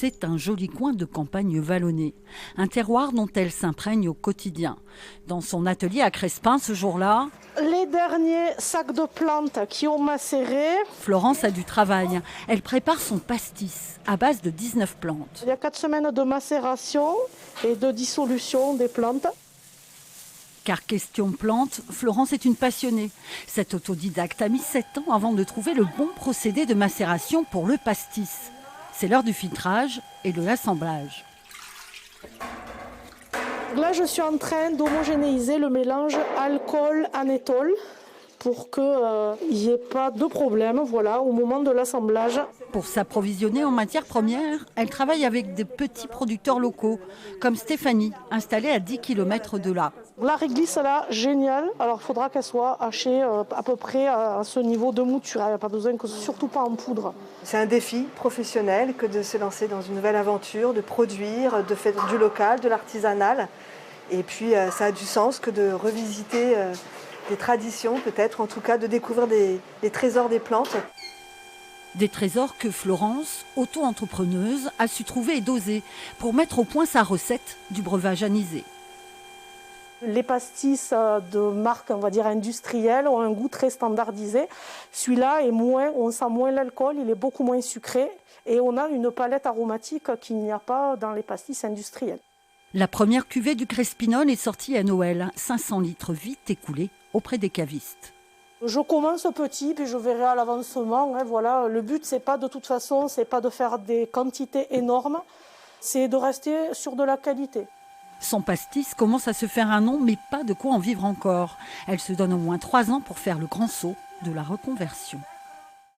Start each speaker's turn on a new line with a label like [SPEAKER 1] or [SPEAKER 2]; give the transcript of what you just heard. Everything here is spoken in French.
[SPEAKER 1] c'est un joli coin de campagne vallonnée, un terroir dont elle s'imprègne au quotidien. Dans son atelier à Crespin ce jour-là,
[SPEAKER 2] les derniers sacs de plantes qui ont macéré.
[SPEAKER 1] Florence a du travail. Elle prépare son pastis à base de 19 plantes.
[SPEAKER 2] Il y a 4 semaines de macération et de dissolution des plantes.
[SPEAKER 1] Car question plantes, Florence est une passionnée. Cette autodidacte a mis 7 ans avant de trouver le bon procédé de macération pour le pastis. C'est l'heure du filtrage et de l'assemblage.
[SPEAKER 2] Là, je suis en train d'homogénéiser le mélange alcool-anétol pour qu'il n'y ait pas de problème au moment de l'assemblage.
[SPEAKER 1] Pour s'approvisionner en matières premières, elle travaille avec des petits producteurs locaux, comme Stéphanie, installée à 10 km de là.
[SPEAKER 2] La réglisse, là, géniale. Alors, il faudra qu'elle soit hachée à peu près à ce niveau de mouture. Il n'y a pas besoin, surtout pas en poudre.
[SPEAKER 3] C'est un défi professionnel que de se lancer dans une nouvelle aventure, de produire, de faire du local, de l'artisanal. Et puis, ça a du sens que de revisiter des traditions, peut-être, en tout cas, de découvrir des trésors des plantes.
[SPEAKER 1] Des trésors que Florence, auto-entrepreneuse, a su trouver et doser pour mettre au point sa recette du breuvage anisé.
[SPEAKER 2] Les pastis de marque, on va dire, industrielle ont un goût très standardisé. Celui-là est moins, on sent moins l'alcool, il est beaucoup moins sucré et on a une palette aromatique qu'il n'y a pas dans les pastis industriels.
[SPEAKER 1] La première cuvée du Crespinol est sortie à Noël, 500 litres vite écoulés auprès des cavistes.
[SPEAKER 2] Je commence petit, puis je verrai à l'avancement. Le but, c'est pas de faire des quantités énormes, c'est de rester sur de la qualité.
[SPEAKER 1] Son pastis commence à se faire un nom, mais pas de quoi en vivre encore. Elle se donne au moins 3 ans pour faire le grand saut de la reconversion.